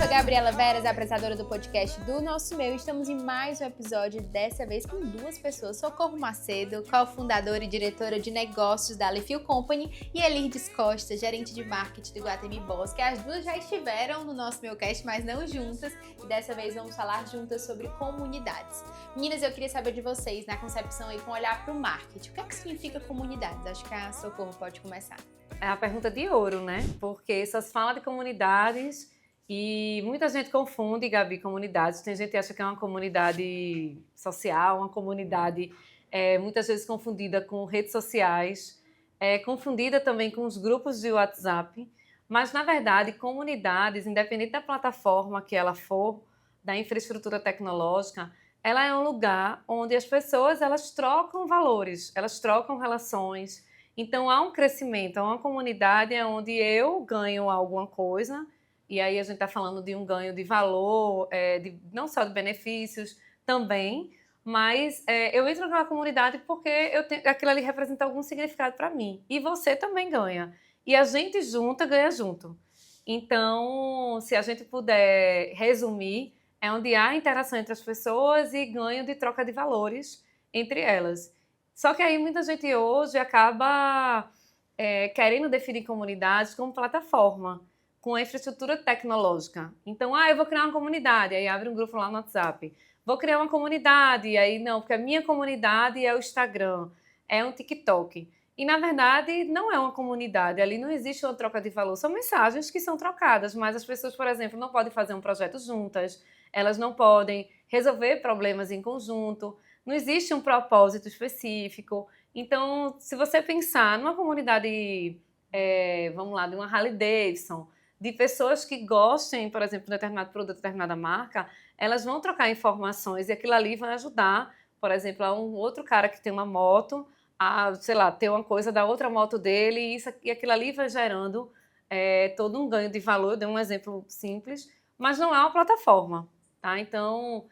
sou Gabriela Veras, apresentadora do podcast do Nosso Meu. Estamos em mais um episódio, dessa vez com duas pessoas. Socorro Macedo, cofundadora e diretora de negócios da Alifio Company, e Elirdes Costa, gerente de marketing do Iguatemi Boss, que as duas já estiveram no Nosso Meu Cast, mas não juntas. E dessa vez vamos falar juntas sobre comunidades. Meninas, eu queria saber de vocês, na concepção aí, com olhar para o marketing. O que é que significa comunidades? Acho que a Socorro pode começar. É a pergunta de ouro, né? Porque só se fala de comunidades e muita gente confunde, Gabi, comunidades. Tem gente que acha que é uma comunidade social, uma comunidade muitas vezes confundida com redes sociais, confundida também com os grupos de WhatsApp. Mas, na verdade, comunidades, independente da plataforma que ela for, da infraestrutura tecnológica, ela é um lugar onde as pessoas elas trocam valores, elas trocam relações. Então, há um crescimento, há uma comunidade onde eu ganho alguma coisa, e aí a gente está falando de um ganho de valor, não só de benefícios também, mas eu entro naquela comunidade porque aquilo ali representa algum significado para mim. E você também ganha. E a gente junta, ganha junto. Então, se a gente puder resumir, é onde há interação entre as pessoas e ganho de troca de valores entre elas. Só que aí muita gente hoje acaba querendo definir comunidades como plataforma, com a infraestrutura tecnológica. Então, eu vou criar uma comunidade, aí abre um grupo lá no WhatsApp. Vou criar uma comunidade, aí não, porque a minha comunidade é o Instagram, é um TikTok. E, na verdade, não é uma comunidade, ali não existe uma troca de valor, são mensagens que são trocadas, mas as pessoas, por exemplo, não podem fazer um projeto juntas, elas não podem resolver problemas em conjunto, não existe um propósito específico. Então, se você pensar numa comunidade, vamos lá, de uma Harley Davidson, de pessoas que gostem, por exemplo, de determinado produto, determinada marca, elas vão trocar informações e aquilo ali vai ajudar, por exemplo, a um outro cara que tem uma moto, a, sei lá, ter uma coisa da outra moto dele e aquilo ali vai gerando todo um ganho de valor. Eu dei um exemplo simples, mas não é uma plataforma, tá? Então,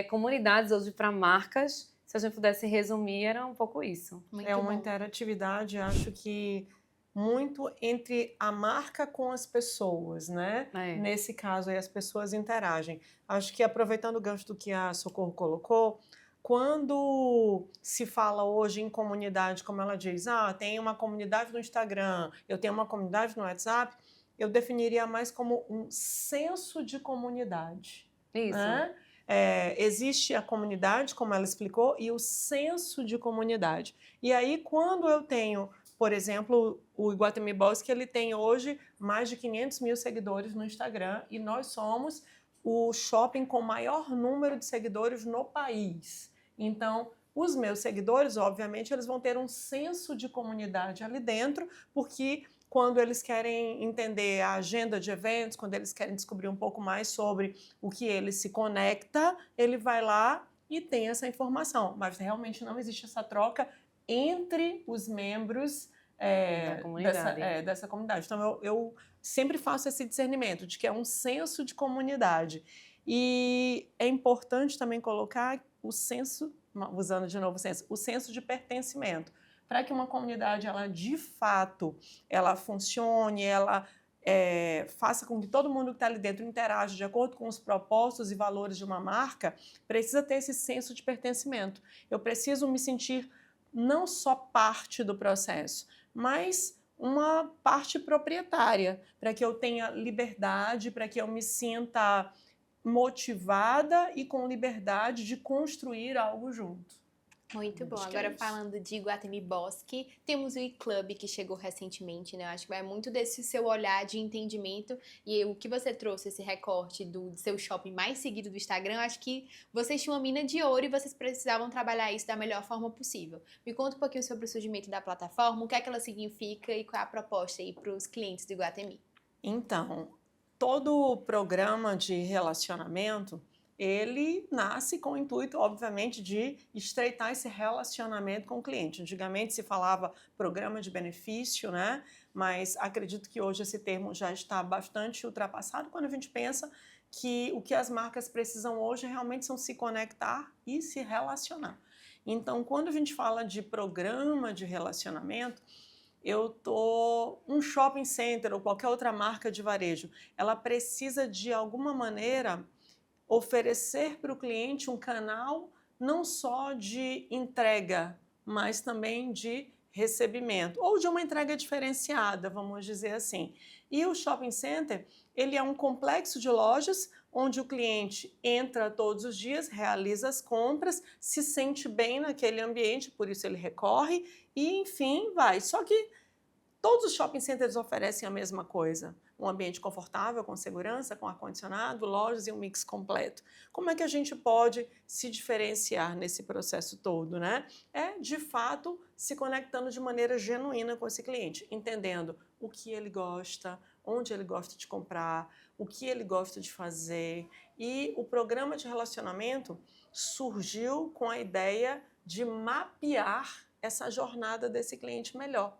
comunidades hoje para marcas, se a gente pudesse resumir, era um pouco isso. Muito uma bom. interatividade, acho que muito entre a marca com as pessoas, né? Nesse caso aí as pessoas interagem. Acho que aproveitando o gancho do que a Socorro colocou, quando se fala hoje em comunidade, como ela diz, tem uma comunidade no Instagram, eu tenho uma comunidade no WhatsApp, eu definiria mais como um senso de comunidade. Isso. Né? Existe a comunidade, como ela explicou, e o senso de comunidade. E aí, quando eu tenho, por exemplo, o Iguatemi Boss, que ele tem hoje mais de 500 mil seguidores no Instagram, e nós somos o shopping com maior número de seguidores no país. Então, os meus seguidores, obviamente, eles vão ter um senso de comunidade ali dentro, porque quando eles querem entender a agenda de eventos, quando eles querem descobrir um pouco mais sobre o que ele se conecta, ele vai lá e tem essa informação. Mas realmente não existe essa troca entre os membros dessa comunidade. Então, eu sempre faço esse discernimento de que é um senso de comunidade. E é importante também colocar o senso, usando de novo o senso de pertencimento. Para que uma comunidade, ela de fato, ela funcione, ela faça com que todo mundo que está ali dentro interaja de acordo com os propósitos e valores de uma marca, precisa ter esse senso de pertencimento. Eu preciso me sentir não só parte do processo, mas uma parte proprietária, para que eu tenha liberdade, para que eu me sinta motivada e com liberdade de construir algo junto. Muito bom. Agora falando de Iguatemi Boss, temos o e-club que chegou recentemente, né? Eu acho que vai muito desse seu olhar de entendimento e o que você trouxe, esse recorte do seu shopping mais seguido do Instagram, eu acho que vocês tinham uma mina de ouro e vocês precisavam trabalhar isso da melhor forma possível. Me conta um pouquinho sobre o surgimento da plataforma, o que é que ela significa e qual é a proposta aí para os clientes do Iguatemi. Então, todo programa de relacionamento, ele nasce com o intuito, obviamente, de estreitar esse relacionamento com o cliente. Antigamente se falava programa de benefício, né? Mas acredito que hoje esse termo já está bastante ultrapassado quando a gente pensa que o que as marcas precisam hoje realmente são se conectar e se relacionar. Então, quando a gente fala de programa de relacionamento, um shopping center ou qualquer outra marca de varejo, ela precisa de alguma maneira oferecer para o cliente um canal não só de entrega, mas também de recebimento, ou de uma entrega diferenciada, vamos dizer assim. E o shopping center, ele é um complexo de lojas onde o cliente entra todos os dias, realiza as compras, se sente bem naquele ambiente, por isso ele recorre e, enfim, vai. Só que todos os shopping centers oferecem a mesma coisa, um ambiente confortável, com segurança, com ar-condicionado, lojas e um mix completo. Como é que a gente pode se diferenciar nesse processo todo, né? É, de fato, se conectando de maneira genuína com esse cliente, entendendo o que ele gosta, onde ele gosta de comprar, o que ele gosta de fazer. E o programa de relacionamento surgiu com a ideia de mapear essa jornada desse cliente melhor,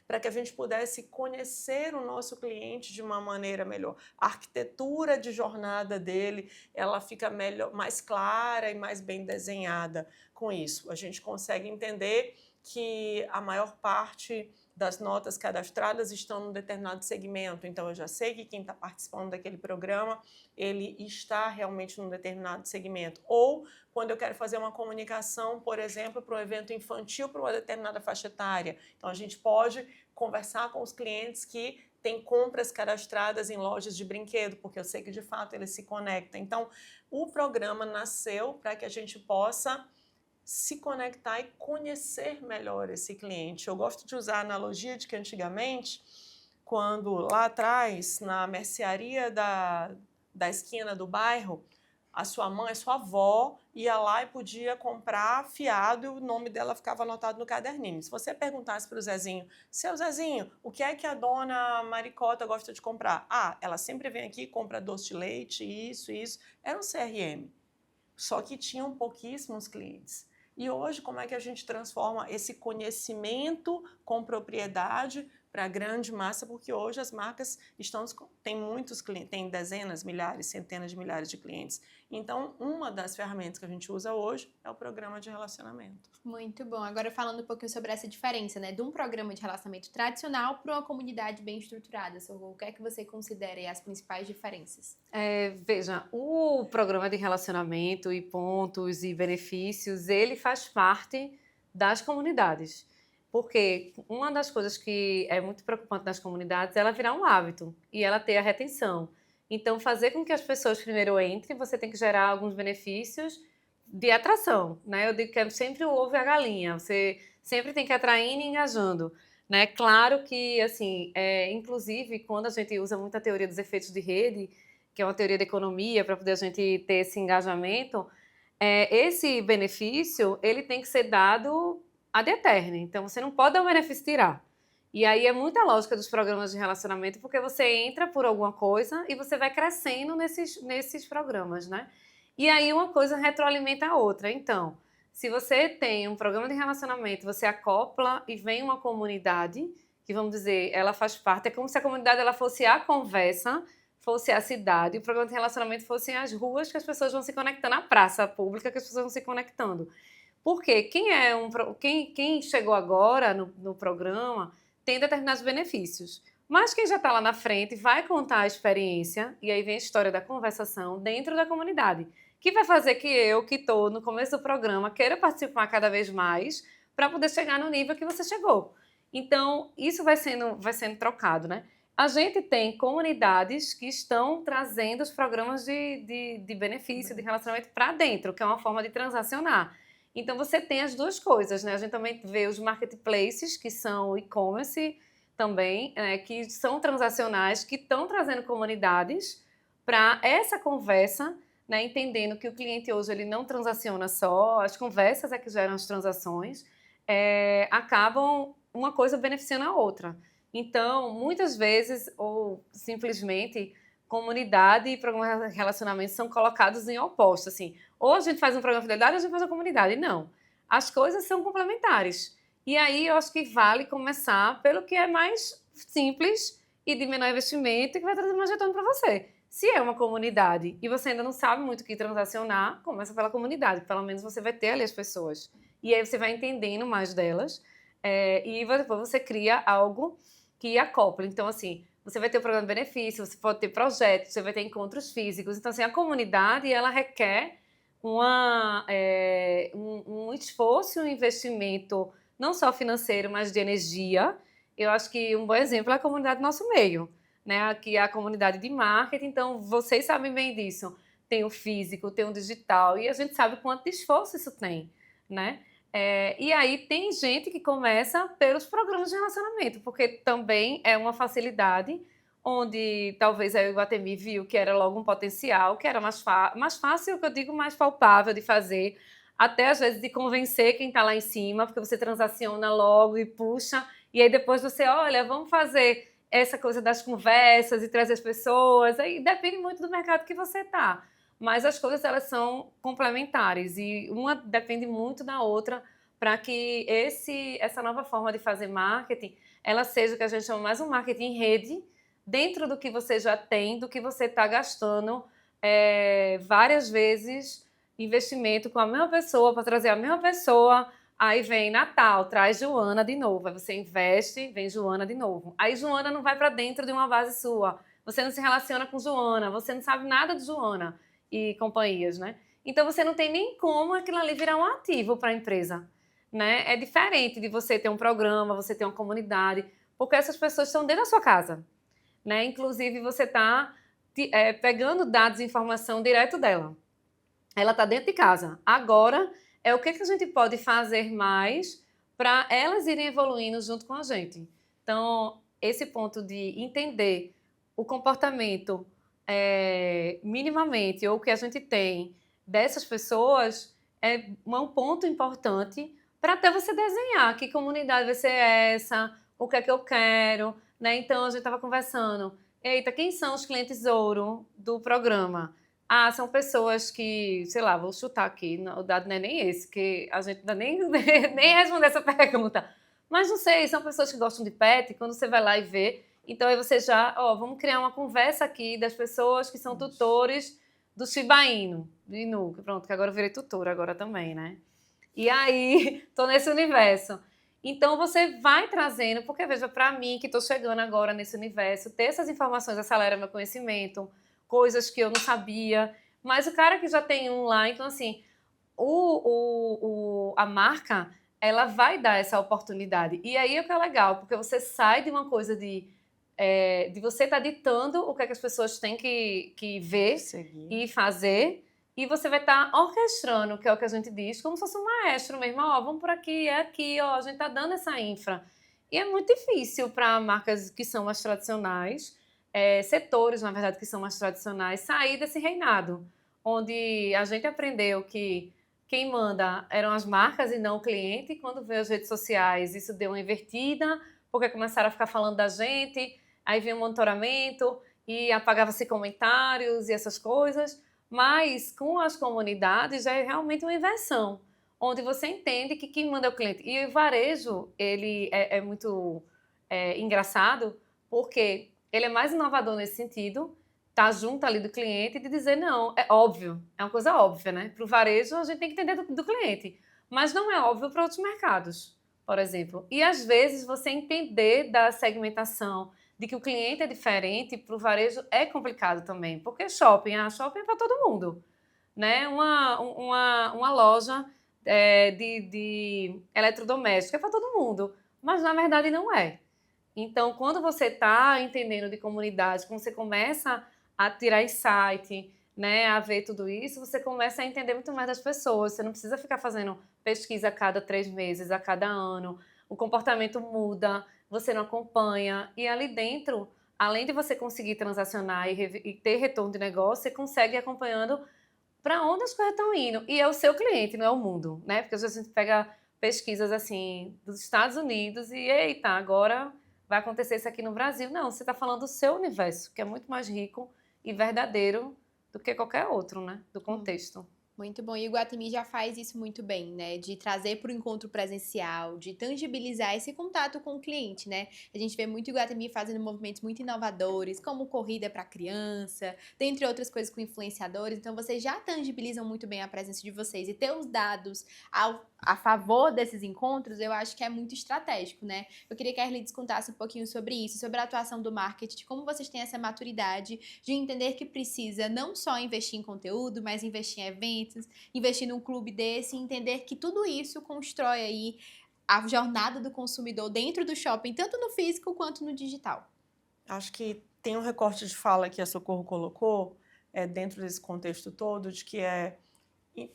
para que a gente pudesse conhecer o nosso cliente de uma maneira melhor. A arquitetura de jornada dele, ela fica melhor, mais clara e mais bem desenhada com isso. A gente consegue entender que a maior parte das notas cadastradas estão num determinado segmento, então eu já sei que quem está participando daquele programa, ele está realmente num determinado segmento. Ou quando eu quero fazer uma comunicação, por exemplo, para um evento infantil, para uma determinada faixa etária, então a gente pode conversar com os clientes que têm compras cadastradas em lojas de brinquedo, porque eu sei que de fato eles se conectam. Então o programa nasceu para que a gente possa se conectar e conhecer melhor esse cliente. Eu gosto de usar a analogia de que antigamente, quando lá atrás, na mercearia da esquina do bairro, a sua mãe, a sua avó ia lá e podia comprar fiado e o nome dela ficava anotado no caderninho. Se você perguntasse para o Zezinho, seu Zezinho, o que é que a dona Maricota gosta de comprar? Ah, ela sempre vem aqui e compra doce de leite, isso. Era um CRM. Só que tinham pouquíssimos clientes. E hoje, como é que a gente transforma esse conhecimento com propriedade para a grande massa? Porque hoje as marcas têm muitos clientes, têm dezenas, milhares, centenas de milhares de clientes. Então, uma das ferramentas que a gente usa hoje é o programa de relacionamento. Muito bom. Agora falando um pouquinho sobre essa diferença, né, de um programa de relacionamento tradicional para uma comunidade bem estruturada, Socorro, o que é que você considera aí as principais diferenças? Veja, o programa de relacionamento e pontos e benefícios, ele faz parte das comunidades. Porque uma das coisas que é muito preocupante nas comunidades é ela virar um hábito e ela ter a retenção. Então, fazer com que as pessoas primeiro entrem, você tem que gerar alguns benefícios de atração, né? Eu digo que é sempre o ovo e a galinha. Você sempre tem que atrair e engajando, né? Claro que, assim, inclusive, quando a gente usa muito a teoria dos efeitos de rede, que é uma teoria da economia, para poder a gente ter esse engajamento, esse benefício, ele tem que ser dado ad eternum. Então, você não pode dar um benefício e tirar. E aí é muita lógica dos programas de relacionamento, porque você entra por alguma coisa e você vai crescendo nesses programas, né? E aí uma coisa retroalimenta a outra. Então, se você tem um programa de relacionamento, você acopla e vem uma comunidade, que vamos dizer, ela faz parte, é como se a comunidade ela fosse a conversa, fosse a cidade, e o programa de relacionamento fossem as ruas que as pessoas vão se conectando, a praça pública que as pessoas vão se conectando. Porque quem chegou agora no programa tem determinados benefícios. Mas quem já está lá na frente vai contar a experiência, e aí vem a história da conversação dentro da comunidade, que vai fazer que eu, que estou no começo do programa, queira participar cada vez mais para poder chegar no nível que você chegou. Então, isso vai sendo trocado, né? A gente tem comunidades que estão trazendo os programas de benefício, de relacionamento para dentro, que é uma forma de transacionar. Então, você tem as duas coisas, né? A gente também vê os marketplaces, que são e-commerce também, que são transacionais, que estão trazendo comunidades para essa conversa, né? Entendendo que o cliente hoje ele não transaciona só, as conversas é que geram as transações, acabam uma coisa beneficiando a outra. Então, muitas vezes, ou simplesmente, comunidade e programa de relacionamento são colocados em opostos, assim. Ou a gente faz um programa de fidelidade ou a gente faz uma comunidade. Não. As coisas são complementares. E aí eu acho que vale começar pelo que é mais simples e de menor investimento e que vai trazer mais retorno para você. Se é uma comunidade e você ainda não sabe muito o que transacionar, começa pela comunidade. Pelo menos você vai ter ali as pessoas. E aí você vai entendendo mais delas. e depois você cria algo que acopla. Então, assim, você vai ter o programa de benefício, você pode ter projetos, você vai ter encontros físicos. Então, assim, a comunidade, ela requer um esforço e um investimento, não só financeiro, mas de energia. Eu acho que um bom exemplo é a comunidade do nosso meio, né? Aqui é a comunidade de marketing, então vocês sabem bem disso. Tem o físico, tem o digital, e a gente sabe quanto de esforço isso tem, né? E aí tem gente que começa pelos programas de relacionamento, porque também é uma facilidade, onde talvez a Iguatemi viu que era logo um potencial, que era mais fácil, que eu digo, mais palpável de fazer, até às vezes de convencer quem está lá em cima, porque você transaciona logo e puxa, e aí depois você, olha, vamos fazer essa coisa das conversas e trazer as pessoas, aí depende muito do mercado que você está. Mas as coisas, elas são complementares e uma depende muito da outra para que essa nova forma de fazer marketing, ela seja o que a gente chama mais um marketing em rede, dentro do que você já tem, do que você está gastando várias vezes investimento com a mesma pessoa, para trazer a mesma pessoa. Aí vem Natal, traz Joana de novo. Aí você investe, vem Joana de novo. Aí Joana não vai para dentro de uma base sua. Você não se relaciona com Joana, você não sabe nada de Joana e companhias, né? Então você não tem nem como aquilo ali virar um ativo para a empresa, né? É diferente de você ter um programa, você ter uma comunidade, porque essas pessoas estão dentro da sua casa, né? Inclusive você está pegando dados e informação direto dela. Ela está dentro de casa. Agora é o que a gente pode fazer mais para elas irem evoluindo junto com a gente. Então, esse ponto de entender o comportamento minimamente, ou o que a gente tem dessas pessoas, é um ponto importante para até você desenhar que comunidade vai ser essa, o que é que eu quero, né? Então, a gente estava conversando, eita, quem são os clientes ouro do programa? Ah, são pessoas que, sei lá, vou chutar aqui, o dado não é nem esse, que a gente ainda nem responder essa pergunta. Mas não sei, são pessoas que gostam de pet, quando você vai lá e vê, então aí você já, vamos criar uma conversa aqui das pessoas que são tutores do Shiba Inu, pronto, que agora eu virei tutora agora também, né? E aí, tô nesse universo. Então você vai trazendo, porque veja, para mim que estou chegando agora nesse universo, ter essas informações acelera meu conhecimento, coisas que eu não sabia, mas o cara que já tem um lá, então assim, a marca, ela vai dar essa oportunidade. E aí é o que é legal, porque você sai de uma coisa de você estar ditando o que é que as pessoas têm que ver e fazer, e você vai estar orquestrando, que é o que a gente diz, como se fosse um maestro mesmo. Vamos por aqui, é aqui, a gente está dando essa infra. E é muito difícil para marcas que são mais tradicionais, setores, na verdade, que são mais tradicionais, sair desse reinado, onde a gente aprendeu que quem manda eram as marcas e não o cliente, e quando veio as redes sociais, isso deu uma invertida, porque começaram a ficar falando da gente, aí vinha o monitoramento e apagava-se comentários e essas coisas, mas com as comunidades já é realmente uma inversão, onde você entende que quem manda é o cliente. E o varejo, ele é muito engraçado, porque ele é mais inovador nesse sentido, tá junto ali do cliente, de dizer não, é óbvio, é uma coisa óbvia, né? Para o varejo a gente tem que entender do cliente, mas não é óbvio para outros mercados, por exemplo. E às vezes você entender da segmentação, de que o cliente é diferente, para o varejo é complicado também, porque shopping é para todo mundo, né? Uma loja de eletrodoméstico é para todo mundo, mas na verdade não é. Então, quando você está entendendo de comunidade, quando você começa a tirar insight, né, a ver tudo isso, você começa a entender muito mais das pessoas. Você não precisa ficar fazendo pesquisa a cada 3 meses, a cada ano. O comportamento muda, você não acompanha. E ali dentro, além de você conseguir transacionar e ter retorno de negócio, você consegue ir acompanhando para onde as coisas estão indo. E é o seu cliente, não é o mundo, né? Porque às vezes a gente pega pesquisas assim dos Estados Unidos e, eita, agora vai acontecer isso aqui no Brasil. Não, você está falando do seu universo, que é muito mais rico e verdadeiro do que qualquer outro, né? Do contexto. Muito bom. E o Iguatemi já faz isso muito bem, né? De trazer para o encontro presencial, de tangibilizar esse contato com o cliente, né? A gente vê muito o Iguatemi fazendo movimentos muito inovadores, como corrida para criança, dentre outras coisas com influenciadores. Então, vocês já tangibilizam muito bem a presença de vocês. E ter os dados a favor desses encontros, eu acho que é muito estratégico, né? Eu queria que a Erlides contasse um pouquinho sobre isso, sobre a atuação do marketing, de como vocês têm essa maturidade de entender que precisa não só investir em conteúdo, mas investir em eventos, investir num clube desse e entender que tudo isso constrói aí a jornada do consumidor dentro do shopping, tanto no físico quanto no digital. Acho que tem um recorte de fala que a Socorro colocou, dentro desse contexto todo, de que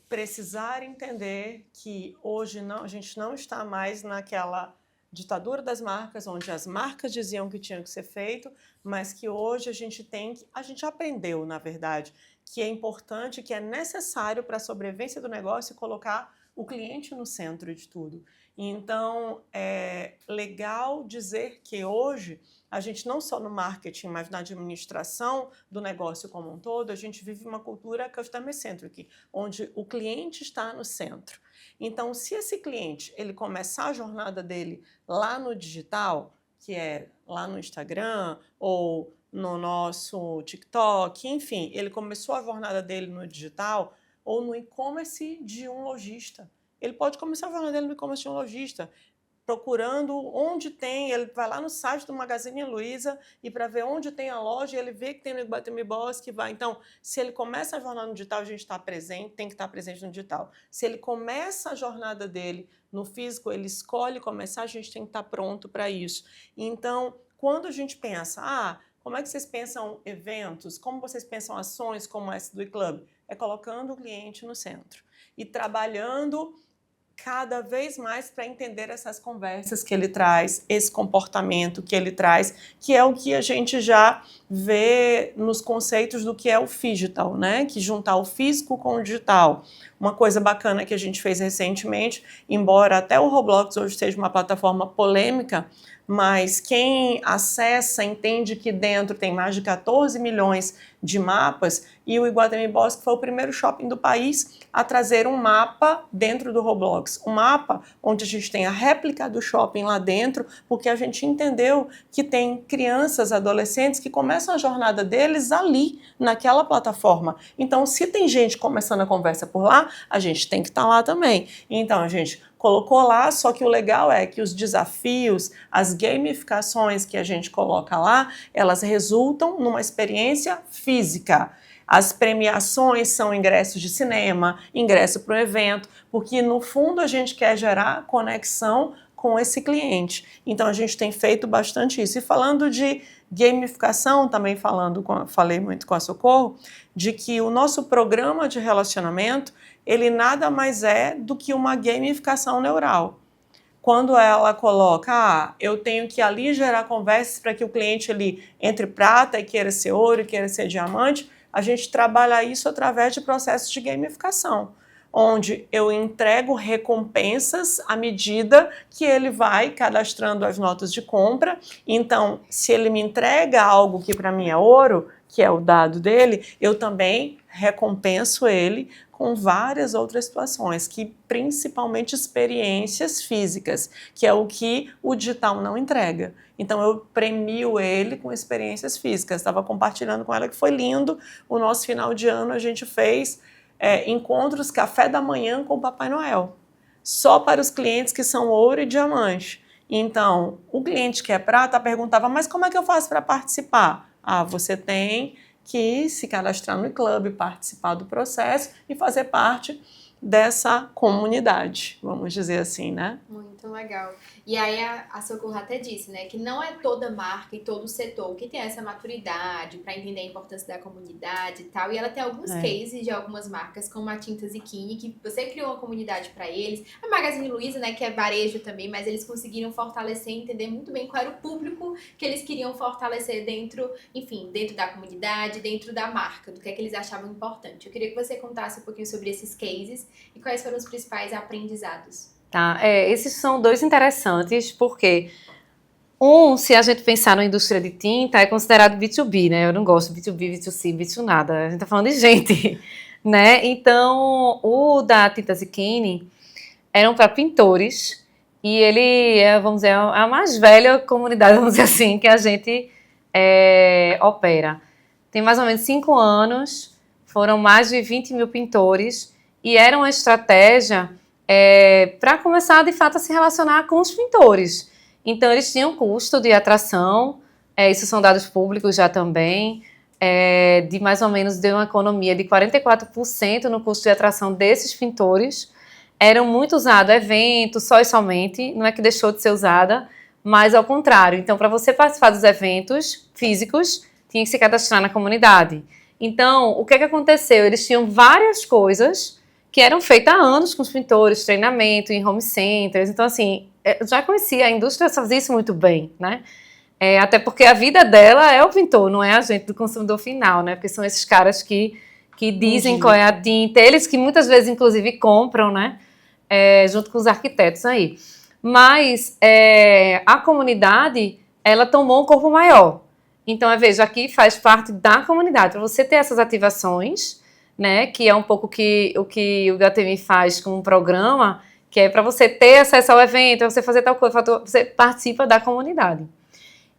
precisar entender que hoje a gente não está mais naquela ditadura das marcas, onde as marcas diziam que tinha que ser feito, mas que hoje a gente aprendeu, na verdade, que é importante, que é necessário para a sobrevivência do negócio colocar o cliente no centro de tudo. Então, é legal dizer que hoje a gente não só no marketing, mas na administração do negócio como um todo, a gente vive uma cultura customer-centric, onde o cliente está no centro. Então, se esse cliente ele começar a jornada dele lá no digital, que é lá no Instagram ou no nosso TikTok, enfim, ele começou a jornada dele no digital ou no e-commerce de um lojista. Ele pode começar a jornada dele no e-commerce de um lojista, procurando onde tem, ele vai lá no site do Magazine Luiza e para ver onde tem a loja, ele vê que tem no Iguatemi Boss, que vai. Então, se ele começa a jornada no digital, a gente está presente, tem que estar presente no digital. Se ele começa a jornada dele no físico, ele escolhe começar, a gente tem que estar pronto para isso. Então, quando a gente pensa, como é que vocês pensam eventos? Como vocês pensam ações como essa do eClub? É colocando o cliente no centro e trabalhando cada vez mais para entender essas conversas que ele traz, esse comportamento que ele traz, que é o que a gente já vê nos conceitos do que é o phygital, né? Que juntar o físico com o digital. Uma coisa bacana que a gente fez recentemente, embora até o Roblox hoje seja uma plataforma polêmica, mas quem acessa entende que dentro tem mais de 14 milhões de mapas e o Iguatemi Boss foi o primeiro shopping do país a trazer um mapa dentro do Roblox. Um mapa onde a gente tem a réplica do shopping lá dentro, porque a gente entendeu que tem crianças, adolescentes que começam a jornada deles ali, naquela plataforma. Então, se tem gente começando a conversa por lá, a gente tem que estar lá também. Então, a gente colocou lá, só que o legal é que os desafios, as gamificações que a gente coloca lá, elas resultam numa experiência física. As premiações são ingressos de cinema, ingresso para o evento, porque no fundo a gente quer gerar conexão com esse cliente. Então a gente tem feito bastante isso. E falando de gamificação, também falei muito com a Socorro, de que o nosso programa de relacionamento, ele nada mais é do que uma gamificação neural. Quando ela coloca, eu tenho que ali gerar conversas para que o cliente ele entre prata e queira ser ouro e queira ser diamante, a gente trabalha isso através de processos de gamificação, onde eu entrego recompensas à medida que ele vai cadastrando as notas de compra. Então, se ele me entrega algo que para mim é ouro, que é o dado dele, eu também recompenso ele com várias outras situações, que principalmente experiências físicas, que é o que o digital não entrega. Então eu premio ele com experiências físicas. Estava compartilhando com ela que foi lindo. O nosso final de ano a gente fez encontros café da manhã com o Papai Noel, só para os clientes que são ouro e diamante. Então, o cliente que é prata perguntava, mas como é que eu faço para participar? Você tem que se cadastrar no clube, participar do processo e fazer parte dessa comunidade, vamos dizer assim, né? Muito legal. E aí a Socorro até disse, né, que não é toda marca e todo setor que tem essa maturidade para entender a importância da comunidade e tal. E ela tem alguns cases de algumas marcas, como a Tintas e Kini, que você criou uma comunidade para eles. A Magazine Luiza, né, que é varejo também, mas eles conseguiram fortalecer e entender muito bem qual era o público que eles queriam fortalecer dentro, enfim, dentro da comunidade, dentro da marca, do que é que eles achavam importante. Eu queria que você contasse um pouquinho sobre esses cases e quais foram os principais aprendizados. Tá, esses são dois interessantes, porque se a gente pensar na indústria de tinta, é considerado B2B, né? Eu não gosto de B2B, B2C, B2 nada. A gente tá falando de gente. né? Então, o da Tinta Zucchini eram para pintores e ele é, vamos dizer, a mais velha comunidade, vamos dizer assim, que a gente opera. Tem mais ou menos 5 anos, foram mais de 20 mil pintores e era uma estratégia para começar, de fato, a se relacionar com os pintores. Então, eles tinham custo de atração, isso são dados públicos já também, de mais ou menos de uma economia de 44% no custo de atração desses pintores. Eram muito usados eventos, só e somente, não é que deixou de ser usada, mas ao contrário. Então, para você participar dos eventos físicos, tinha que se cadastrar na comunidade. Então, o que aconteceu? Eles tinham várias coisas que eram feitas há anos com os pintores, treinamento em home centers. Então, assim, eu já conhecia, a indústria fazia isso muito bem, né? Até porque a vida dela é o pintor, não é a gente do consumidor final, né? Porque são esses caras que dizem qual é a tinta, eles que muitas vezes, inclusive, compram, né? Junto com os arquitetos aí. Mas a comunidade, ela tomou um corpo maior. Então, veja, aqui faz parte da comunidade. Para você ter essas ativações, né? Que é um pouco o que o Iguatemi faz com um programa, que é para você ter acesso ao evento, para você fazer tal coisa, você participa da comunidade.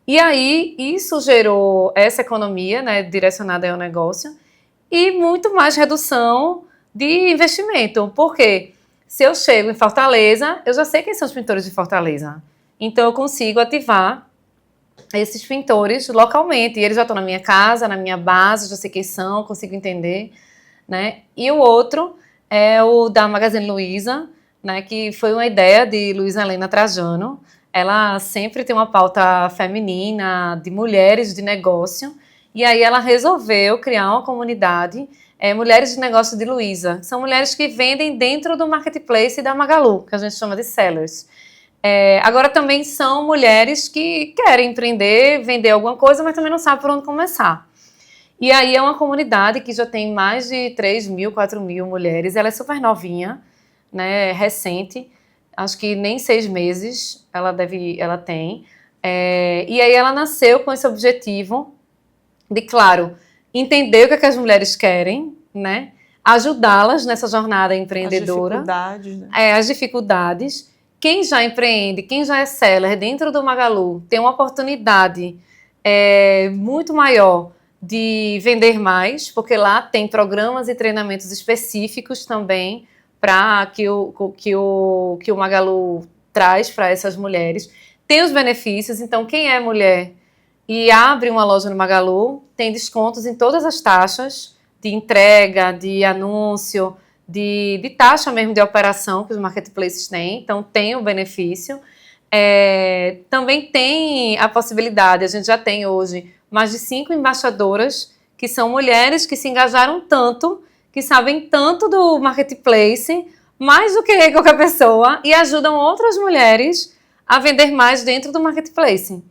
E aí, isso gerou essa economia, né, direcionada ao negócio e muito mais redução de investimento. Por quê? Se eu chego em Fortaleza, eu já sei quem são os pintores de Fortaleza. Então, eu consigo ativar esses pintores localmente. E eles já estão na minha casa, na minha base, já sei quem são, consigo entender, né? E o outro é o da Magazine Luiza, né, que foi uma ideia de Luiza Helena Trajano. Ela sempre tem uma pauta feminina, de mulheres de negócio, e aí ela resolveu criar uma comunidade, Mulheres de Negócio de Luiza. São mulheres que vendem dentro do marketplace da Magalu, que a gente chama de sellers. Agora também são mulheres que querem empreender, vender alguma coisa, mas também não sabem por onde começar. E aí é uma comunidade que já tem mais de 3 mil, 4 mil mulheres, ela é super novinha, né, recente, acho que nem 6 meses ela tem. E aí ela nasceu com esse objetivo de, claro, entender o que as mulheres querem, né? Ajudá-las nessa jornada empreendedora. As dificuldades, né? As dificuldades. Quem já empreende, quem já é seller dentro do Magalu, tem uma oportunidade muito maior de vender mais, porque lá tem programas e treinamentos específicos também para que o Magalu traz para essas mulheres. Tem os benefícios, então quem é mulher e abre uma loja no Magalu, tem descontos em todas as taxas de entrega, de anúncio, de taxa mesmo de operação que os marketplaces têm, então tem o benefício. Também tem a possibilidade, a gente já tem hoje mais de 5 embaixadoras que são mulheres que se engajaram tanto, que sabem tanto do marketplace, mais do que qualquer pessoa, e ajudam outras mulheres a vender mais dentro do marketplace.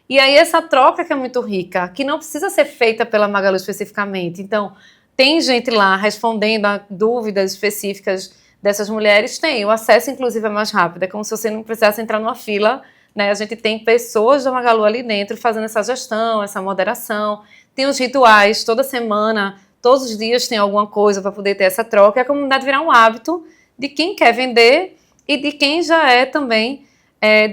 E aí essa troca que é muito rica, que não precisa ser feita pela Magalu especificamente. Então, tem gente lá respondendo a dúvidas específicas dessas mulheres, tem. O acesso, inclusive, é mais rápido. É como se você não precisasse entrar numa fila, né? A gente tem pessoas da Magalu ali dentro fazendo essa gestão, essa moderação. Tem os rituais, toda semana, todos os dias tem alguma coisa para poder ter essa troca. E a comunidade virar um hábito de quem quer vender e de quem já é também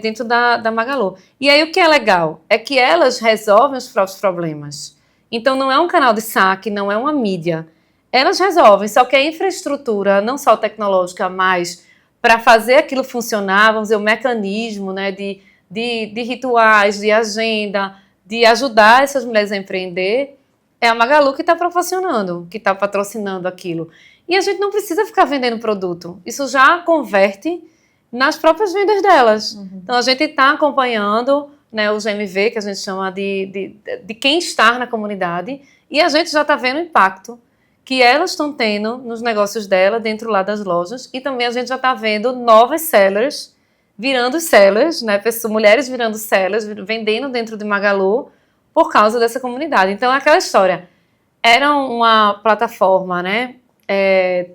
dentro da Magalu. E aí o que é legal é que elas resolvem os próprios problemas. Então não é um canal de saque, não é uma mídia. Elas resolvem, só que a infraestrutura, não só tecnológica, mas para fazer aquilo funcionar, vamos dizer, o mecanismo, né, de rituais, de agenda, de ajudar essas mulheres a empreender, é a Magalu que está proporcionando, que está patrocinando aquilo. E a gente não precisa ficar vendendo produto. Isso já converte nas próprias vendas delas. Uhum. Então, a gente está acompanhando, né, o GMV, que a gente chama de quem está na comunidade, e a gente já está vendo o impacto que elas estão tendo nos negócios dela, dentro lá das lojas, e também a gente já está vendo novas sellers virando sellers, né, mulheres virando sellers, vendendo dentro de Magalu, por causa dessa comunidade. Então, é aquela história. Era uma plataforma, né,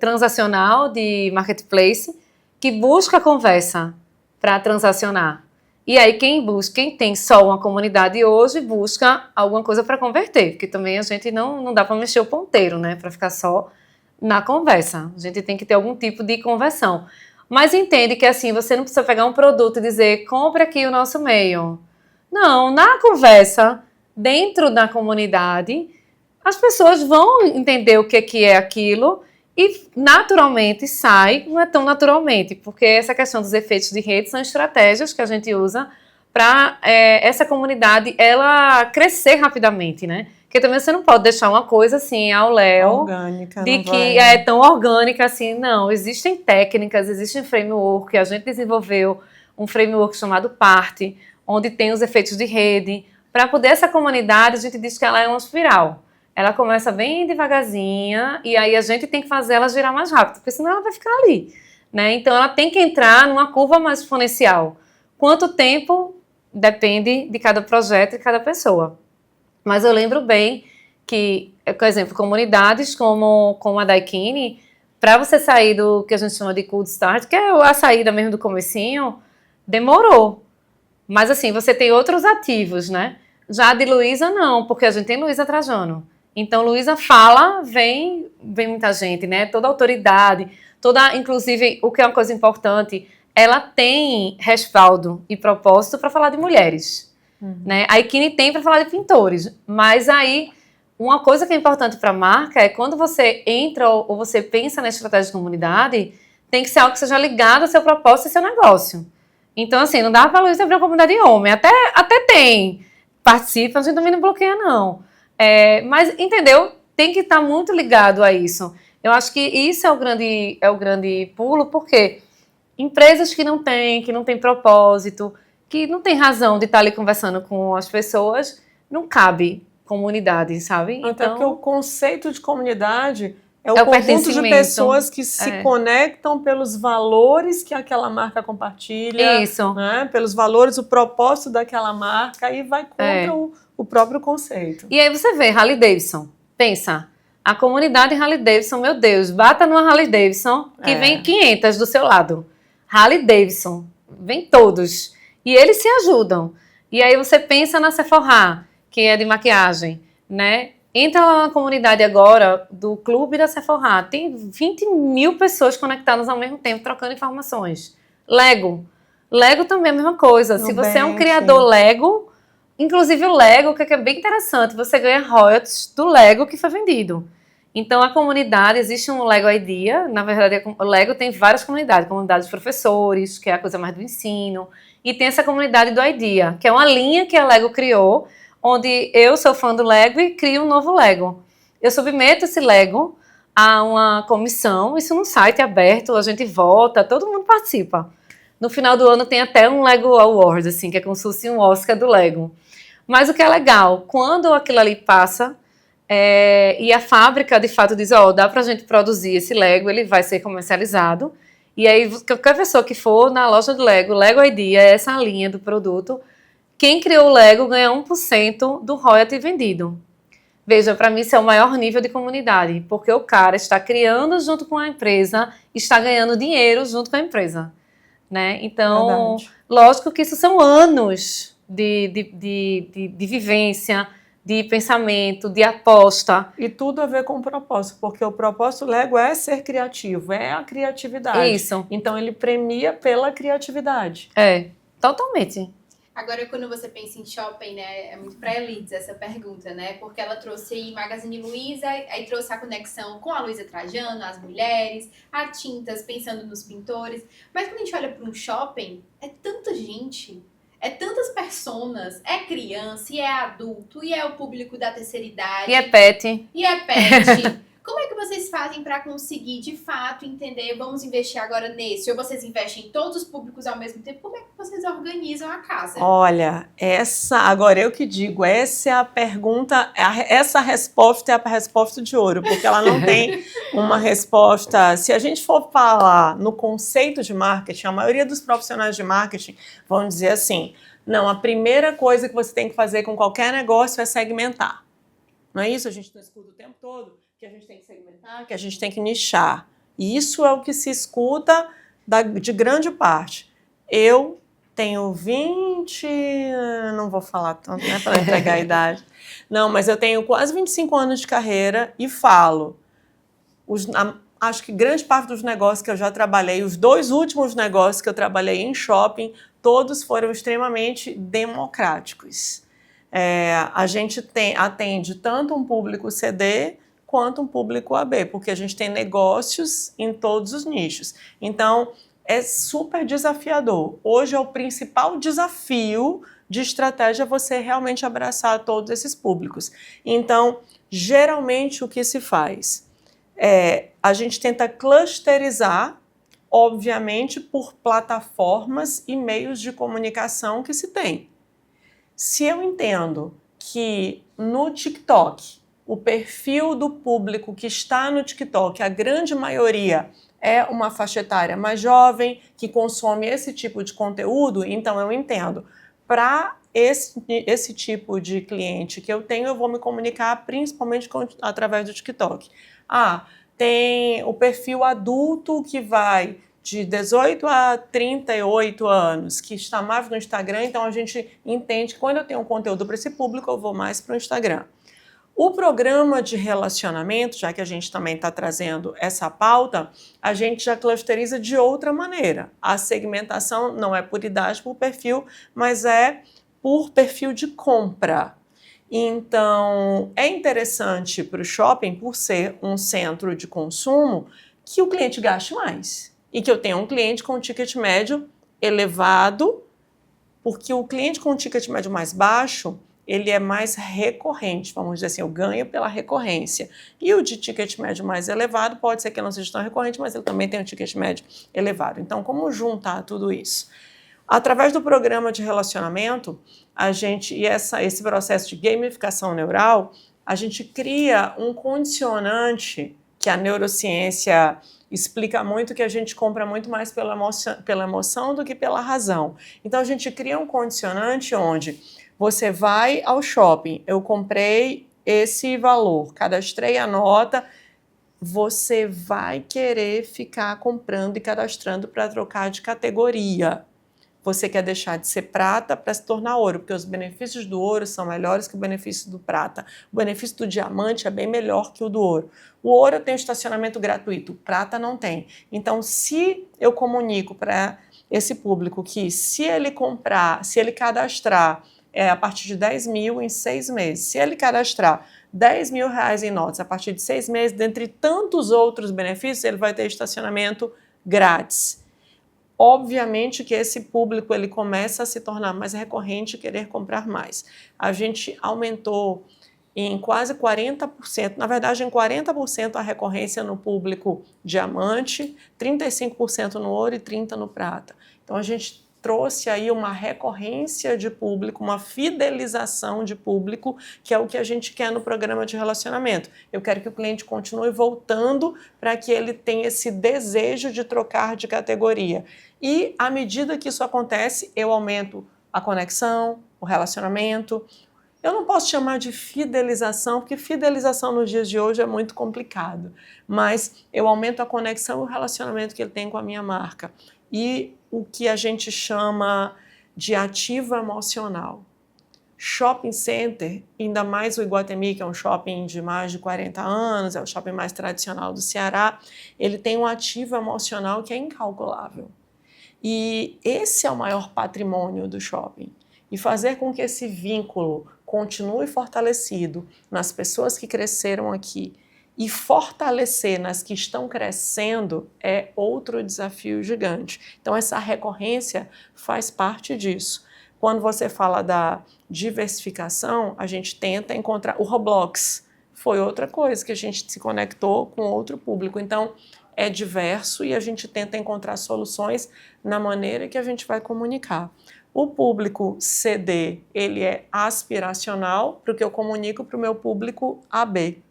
transacional de marketplace, que busca conversa para transacionar. E aí quem tem só uma comunidade hoje, busca alguma coisa para converter, porque também a gente não dá para mexer o ponteiro, né, para ficar só na conversa. A gente tem que ter algum tipo de conversão. Mas entende que assim, você não precisa pegar um produto e dizer, compre aqui o nosso meio. Não, na conversa, dentro da comunidade, as pessoas vão entender o que é aquilo e naturalmente sai, não é tão naturalmente, porque essa questão dos efeitos de rede são estratégias que a gente usa para essa comunidade ela crescer rapidamente, né? Porque também você não pode deixar uma coisa assim ao léu, orgânica, de não que vai. é tão orgânica assim. Não, existem técnicas, existem framework, a gente desenvolveu um framework chamado Party, onde tem os efeitos de rede. Para poder essa comunidade, a gente diz que ela é uma espiral. Ela começa bem devagarzinha e aí a gente tem que fazer ela girar mais rápido, porque senão ela vai ficar ali, né? Então ela tem que entrar numa curva mais exponencial. Quanto tempo? Depende de cada projeto e de cada pessoa. Mas eu lembro bem que, por exemplo, comunidades como a Daikini, para você sair do que a gente chama de cold start, que é a saída mesmo do comecinho, demorou. Mas assim, você tem outros ativos, né? Já a de Luísa, não, porque a gente tem Luísa Trajano. Então, Luísa fala, vem muita gente, né? Toda a autoridade, inclusive, o que é uma coisa importante, ela tem respaldo e propósito para falar de mulheres. Né? A Ikini tem para falar de pintores, mas aí uma coisa que é importante para a marca é quando você entra ou você pensa na estratégia de comunidade, tem que ser algo que seja ligado ao seu propósito e seu negócio. Então, assim, não dá para a Luísa abrir uma comunidade de homem. Até tem, participa, a gente também não bloqueia, não. Mas, entendeu? Tem que estar muito ligado a isso. Eu acho que isso é o grande pulo, porque empresas que não têm propósito, que não tem razão de estar ali conversando com as pessoas, não cabe comunidade, sabe? Até porque o conceito de comunidade é o o conjunto de pertencimento. pessoas que se conectam pelos valores que aquela marca compartilha, Isso. né? Pelos valores, o propósito daquela marca e vai contra o próprio conceito. E aí você vê, Harley Davidson, pensa, a comunidade Harley Davidson, meu Deus, bata numa Harley Davidson que vem 500 do seu lado. Harley Davidson, vem todos. E eles se ajudam. E aí você pensa na Sephora, que é de maquiagem, né? Entra lá na comunidade agora do clube da Sephora. Tem 20 mil pessoas conectadas ao mesmo tempo, trocando informações. Lego. Lego também é a mesma coisa. Se você é um criador Lego, inclusive o Lego, que é bem interessante, você ganha royalties do Lego que foi vendido. Então, a comunidade, existe um Lego Idea, na verdade, o Lego tem várias comunidades, comunidade de professores, que é a coisa mais do ensino, e tem essa comunidade do Idea, que é uma linha que a Lego criou, onde eu sou fã do Lego e crio um novo Lego. Eu submeto esse Lego a uma comissão, isso num site aberto, a gente vota, todo mundo participa. No final do ano tem até um Lego Award, assim, que é como se fosse um Oscar do Lego. Mas o que é legal, quando aquilo ali passa, e a fábrica de fato diz, dá pra gente produzir esse Lego, ele vai ser comercializado. E aí, qualquer pessoa que for na loja do Lego, Lego Idea é essa linha do produto. Quem criou o Lego ganha 1% do royalty vendido. Veja, para mim isso é o maior nível de comunidade, porque o cara está criando junto com a empresa, está ganhando dinheiro junto com a empresa. Né? Então, lógico que isso são anos de vivência, de pensamento, de aposta. E tudo a ver com o propósito, porque o propósito do Lego é ser criativo, é a criatividade. Isso. Então ele premia pela criatividade. Totalmente. Agora, quando você pensa em shopping, né, é muito para elites essa pergunta, né? Porque ela trouxe aí Magazine Luiza, aí trouxe a conexão com a Luísa Trajano, as mulheres, a Tintas, pensando nos pintores. Mas quando a gente olha para um shopping, é tanta gente, é tantas personas, é criança, e é adulto, e é o público da terceira idade. E é pet. Como é que vocês fazem para conseguir, de fato, entender, vamos investir agora nesse? Ou vocês investem em todos os públicos ao mesmo tempo? Como é que vocês organizam a casa? Olha, agora eu que digo, essa é a pergunta, essa resposta é a resposta de ouro, porque ela não tem uma resposta. Se a gente for falar no conceito de marketing, a maioria dos profissionais de marketing vão dizer assim, não, a primeira coisa que você tem que fazer com qualquer negócio é segmentar. Não é isso? A gente não escuta o tempo todo que a gente tem que segmentar, que a gente tem que nichar. E isso é o que se escuta de grande parte. Eu tenho 20... Não vou falar tanto, né, para entregar a idade. Não, mas eu tenho quase 25 anos de carreira e falo. acho que grande parte dos negócios que eu já trabalhei, os 2 últimos negócios que eu trabalhei em shopping, todos foram extremamente democráticos. A gente atende tanto um público CD quanto um público AB, porque a gente tem negócios em todos os nichos. Então, é super desafiador. Hoje é o principal desafio de estratégia você realmente abraçar todos esses públicos. Então, geralmente o que se faz a gente tenta clusterizar, obviamente, por plataformas e meios de comunicação que se tem. Se eu entendo que no TikTok, o perfil do público que está no TikTok, a grande maioria é uma faixa etária mais jovem, que consome esse tipo de conteúdo, então eu entendo. Para esse tipo de cliente que eu tenho, eu vou me comunicar principalmente através do TikTok. Tem o perfil adulto que vai de 18 a 38 anos, que está mais no Instagram, então a gente entende que quando eu tenho um conteúdo para esse público, eu vou mais para o Instagram. O programa de relacionamento, já que a gente também está trazendo essa pauta, a gente já clusteriza de outra maneira. A segmentação não é por idade, por perfil, mas é por perfil de compra. Então, é interessante para o shopping, por ser um centro de consumo, que o cliente gaste mais. E que eu tenha um cliente com ticket médio elevado, porque o cliente com ticket médio mais baixo, ele é mais recorrente, vamos dizer assim, eu ganho pela recorrência. E o de ticket médio mais elevado, pode ser que ele não seja tão recorrente, mas ele também tem um ticket médio elevado. Então, como juntar tudo isso? Através do programa de relacionamento, esse processo de gamificação neural, a gente cria um condicionante que a neurociência explica muito, que a gente compra muito mais pela emoção do que pela razão. Então, a gente cria um condicionante onde você vai ao shopping, eu comprei esse valor, cadastrei a nota, você vai querer ficar comprando e cadastrando para trocar de categoria. Você quer deixar de ser prata para se tornar ouro, porque os benefícios do ouro são melhores que o benefício do prata. O benefício do diamante é bem melhor que o do ouro. O ouro tem estacionamento gratuito, o prata não tem. Então, se eu comunico para esse público que se ele cadastrar a partir de 10 mil em 6 meses, se ele cadastrar 10 mil reais em notas a partir de 6 meses, dentre tantos outros benefícios, ele vai ter estacionamento grátis. Obviamente que esse público ele começa a se tornar mais recorrente e querer comprar mais. A gente aumentou em quase 40%, na verdade em 40% a recorrência no público diamante, 35% no ouro e 30% no prata. Então a gente trouxe aí uma recorrência de público, uma fidelização de público, que é o que a gente quer no programa de relacionamento. Eu quero que o cliente continue voltando para que ele tenha esse desejo de trocar de categoria. E à medida que isso acontece, eu aumento a conexão, o relacionamento. Eu não posso chamar de fidelização, porque fidelização nos dias de hoje é muito complicado, mas eu aumento a conexão e o relacionamento que ele tem com a minha marca. E o que a gente chama de ativo emocional. Shopping center, ainda mais o Iguatemi, que é um shopping de mais de 40 anos, é o shopping mais tradicional do Ceará, ele tem um ativo emocional que é incalculável. E esse é o maior patrimônio do shopping. E fazer com que esse vínculo continue fortalecido nas pessoas que cresceram aqui e fortalecer nas que estão crescendo é outro desafio gigante. Então, essa recorrência faz parte disso. Quando você fala da diversificação, a gente tenta encontrar... O Roblox foi outra coisa que a gente se conectou com outro público. Então, é diverso e a gente tenta encontrar soluções na maneira que a gente vai comunicar. O público CD, ele é aspiracional, porque eu comunico para o meu público AB.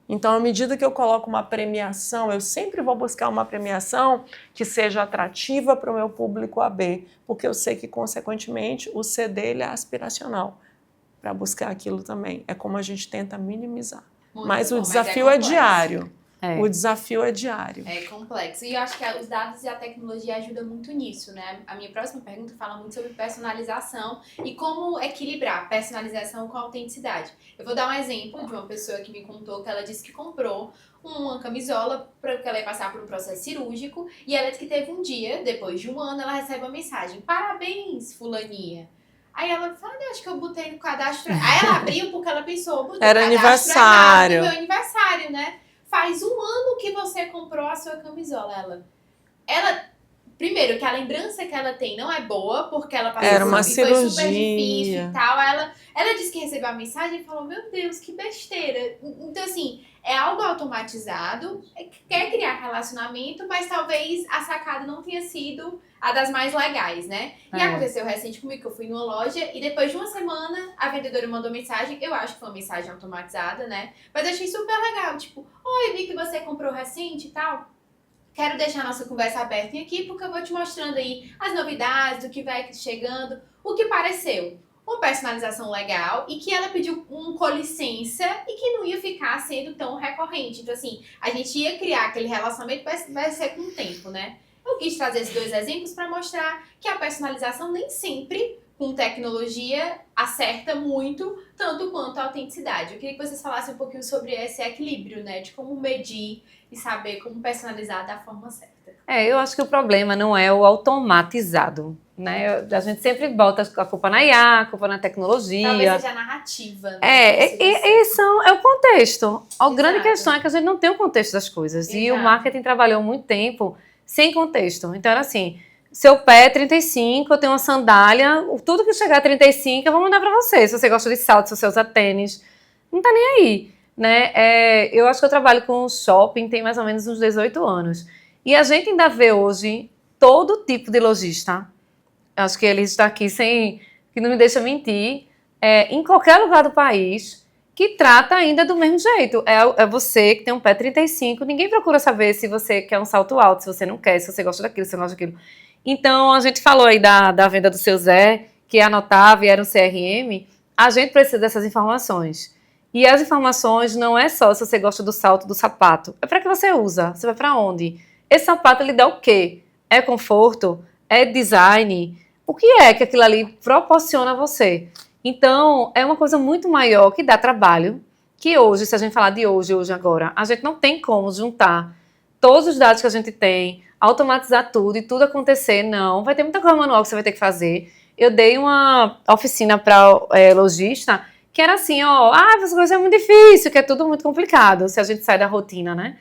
Então, à medida que eu coloco uma premiação, eu sempre vou buscar uma premiação que seja atrativa para o meu público AB, porque eu sei que, consequentemente, o CD ele é aspiracional para buscar aquilo também. É como a gente tenta minimizar. Mas o desafio é diário. O desafio é diário. É complexo. E eu acho que os dados e a tecnologia ajudam muito nisso, né? A minha próxima pergunta fala muito sobre personalização e como equilibrar personalização com autenticidade. Eu vou dar um exemplo de uma pessoa que me contou que ela disse que comprou uma camisola porque ela ia passar por um processo cirúrgico e ela disse que teve um dia, depois de um ano, ela recebe uma mensagem: parabéns, fulaninha. Aí ela falou: acho que eu botei no cadastro. Aí ela abriu porque ela pensou: botei Era no aniversário. meu aniversário, né? Faz um ano que você comprou a sua camisola. Primeiro, que a lembrança que ela tem não é boa, porque ela passou Era uma por foi super cirurgia. difícil e tal. Ela disse que recebeu a mensagem e falou: meu Deus, que besteira. Então, assim, é algo automatizado, quer criar relacionamento, mas talvez a sacada não tenha sido a das mais legais, né? E aconteceu recente comigo, que eu fui numa loja e depois de uma semana a vendedora mandou mensagem, eu acho que foi uma mensagem automatizada, né? Mas eu achei super legal, tipo: oi, vi que você comprou recente e tal. Quero deixar a nossa conversa aberta aqui porque eu vou te mostrando aí as novidades, do que vai chegando, o que pareceu. Uma personalização legal e que ela pediu com licença e que não ia ficar sendo tão recorrente. Então, assim, a gente ia criar aquele relacionamento, vai ser com o tempo, né? Eu quis trazer esses dois exemplos para mostrar que a personalização nem sempre, com tecnologia, acerta muito, tanto quanto a autenticidade. Eu queria que vocês falassem um pouquinho sobre esse equilíbrio, né? De como medir e saber como personalizar da forma certa. Eu acho que o problema não é o automatizado, né? A gente sempre bota a culpa na IA, a culpa na tecnologia. Talvez seja a narrativa, né? É o contexto. A grande Exato. questão é que a gente não tem o contexto das coisas. Exato. E o marketing trabalhou muito tempo sem contexto. Então era assim: seu pé é 35, eu tenho uma sandália, tudo que chegar a 35 eu vou mandar pra você. Se você gosta de salto, se você usa tênis, não tá nem aí, né? Eu acho que eu trabalho com shopping tem mais ou menos uns 18 anos. E a gente ainda vê hoje todo tipo de lojista. Acho que ele está aqui que não me deixa mentir, em qualquer lugar do país, que trata ainda do mesmo jeito. É você que tem um pé 35, ninguém procura saber se você quer um salto alto, se você não quer, se você gosta daquilo, se você não gosta daquilo. Então, a gente falou aí da venda do seu Zé, que anotava e era um CRM. A gente precisa dessas informações. E as informações não é só se você gosta do salto, do sapato. É para que você usa. Você vai para onde? Esse sapato, ele dá o quê? É conforto? É design? O que é que aquilo ali proporciona a você? Então, é uma coisa muito maior que dá trabalho, que hoje, se a gente falar de hoje agora, a gente não tem como juntar todos os dados que a gente tem, automatizar tudo e tudo acontecer, não. Vai ter muita coisa manual que você vai ter que fazer. Eu dei uma oficina para lojista que era assim, essa coisa é muito difícil, que é tudo muito complicado, se a gente sai da rotina, né?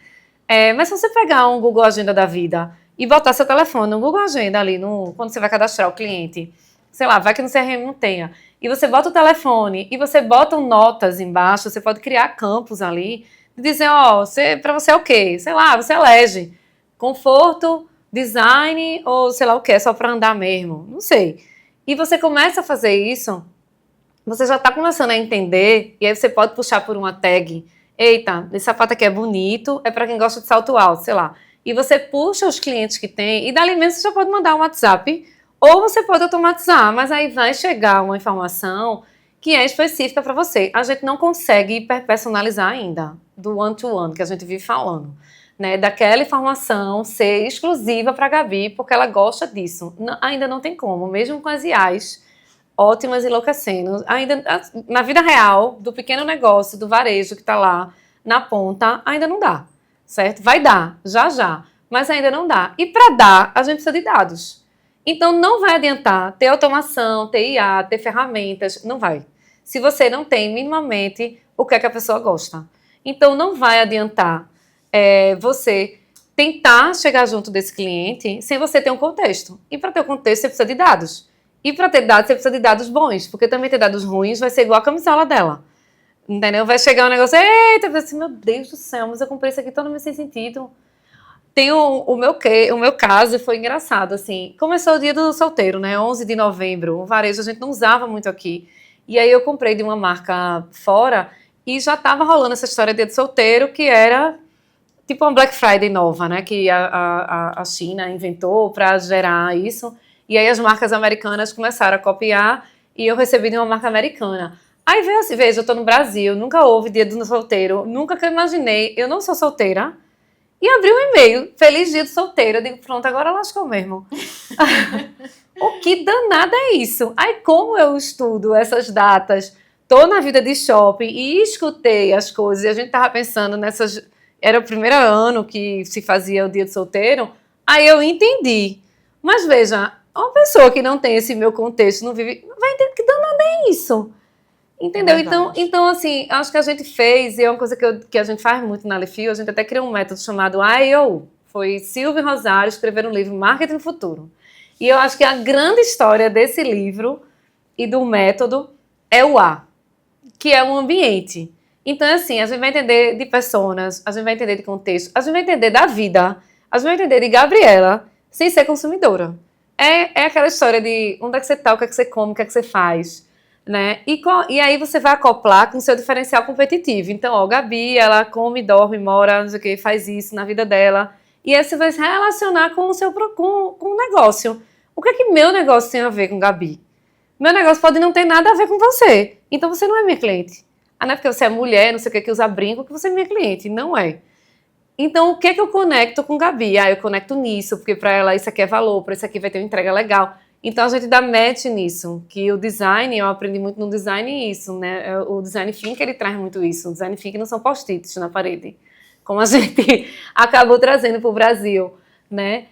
Mas se você pegar um Google Agenda da vida e botar seu telefone no Google Agenda ali, quando você vai cadastrar o cliente, sei lá, vai que no CRM não tenha, e você bota o telefone e você bota notas embaixo, você pode criar campos ali, e dizer, para você é o quê? Sei lá, você elege conforto, design ou sei lá o que, é só para andar mesmo, não sei. E você começa a fazer isso, você já está começando a entender, e aí você pode puxar por uma tag: eita, esse sapato aqui é bonito, é para quem gosta de salto alto, sei lá. E você puxa os clientes que tem, e dali mesmo você já pode mandar um WhatsApp, ou você pode automatizar, mas aí vai chegar uma informação que é específica para você. A gente não consegue hiperpersonalizar ainda, do one-to-one, que a gente vive falando, né? Daquela informação ser exclusiva para a Gabi, porque ela gosta disso. Ainda não tem como, mesmo com as IAs ótimas e enlouquecendo. Ainda, na vida real, do pequeno negócio, do varejo que está lá na ponta, ainda não dá, certo? Vai dar, já, mas ainda não dá. E para dar, a gente precisa de dados. Então, não vai adiantar ter automação, ter IA, ter ferramentas, não vai. Se você não tem minimamente o que é que a pessoa gosta. Então, não vai adiantar você tentar chegar junto desse cliente sem você ter um contexto. E para ter um contexto, você precisa de dados. E para ter dados, você precisa de dados bons, porque também ter dados ruins vai ser igual a camisola dela. Entendeu? Vai chegar um negócio, eita, vai assim, meu Deus do céu, mas eu comprei isso aqui todo sem sentido. Tem o meu caso, foi engraçado, assim, começou o dia do solteiro, né, 11 de novembro, o varejo a gente não usava muito aqui, e aí eu comprei de uma marca fora, e já estava rolando essa história de dia do solteiro, que era tipo uma Black Friday nova, né, que a China inventou para gerar isso, e aí as marcas americanas começaram a copiar, e eu recebi de uma marca americana. Aí veja, eu tô no Brasil, nunca houve dia do solteiro, nunca que eu imaginei, eu não sou solteira, e abri um e-mail, feliz dia de solteira. Eu digo, pronto, agora lascou mesmo. O que danada é isso? Aí como eu estudo essas datas, tô na vida de shopping e escutei as coisas, e a gente tava pensando nessas... Era o primeiro ano que se fazia o dia de solteiro, aí eu entendi. Mas veja, uma pessoa que não tem esse meu contexto, não vive, não vai entender que danada é isso. Entendeu? Então, assim, acho que a gente fez, e é uma coisa que a gente faz muito na Alefio, a gente até criou um método chamado IO. Foi Silvio e Rosário escreveram um livro, Marketing no Futuro. E eu acho que a grande história desse livro e do método é o A, que é o ambiente. Então, assim, a gente vai entender de pessoas, a gente vai entender de contexto, a gente vai entender da vida, a gente vai entender de Gabriela sem ser consumidora. É aquela história de onde é que você tá, o que é que você come, o que é que você faz, né? E aí você vai acoplar com o seu diferencial competitivo. Então, ó, Gabi, ela come, dorme, mora, não sei o que, faz isso na vida dela. E aí você vai se relacionar com o negócio. O que é que meu negócio tem a ver com Gabi? Meu negócio pode não ter nada a ver com você. Então você não é minha cliente. Ah, não é porque você é mulher, não sei o que usa brinco, que você é minha cliente. Não é. Então, o que é que eu conecto com Gabi? Ah, eu conecto nisso, porque para ela isso aqui é valor, para isso aqui vai ter uma entrega legal. Então, a gente dá match nisso, que o design, eu aprendi muito no design isso, né? O design thinking, ele traz muito isso. O design thinking não são post-its na parede, como a gente acabou trazendo para o Brasil, né?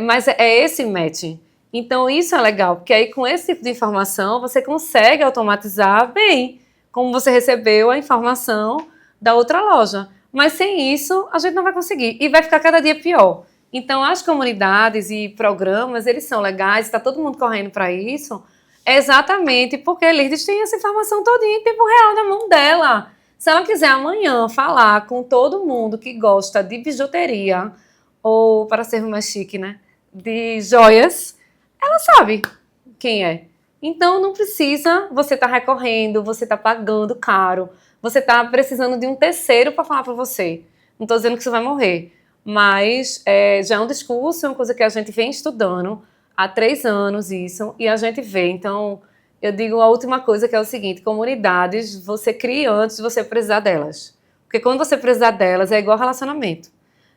Mas é esse match. Então, isso é legal, porque aí com esse tipo de informação, você consegue automatizar bem como você recebeu a informação da outra loja. Mas sem isso, a gente não vai conseguir. E vai ficar cada dia pior. Então, as comunidades e programas, eles são legais, está todo mundo correndo para isso, exatamente porque a Lirdis tem essa informação todinha em tempo real na mão dela. Se ela quiser amanhã falar com todo mundo que gosta de bijuteria, ou, para ser mais chique, né, de joias, ela sabe quem é. Então, não precisa você estar recorrendo, você estar pagando caro, você está precisando de um terceiro para falar para você. Não estou dizendo que você vai morrer, mas já é um discurso, é uma coisa que a gente vem estudando há 3 anos isso, e a gente vê. Então, eu digo a última coisa, que é o seguinte: comunidades você cria antes de você precisar delas. Porque quando você precisar delas, é igual relacionamento,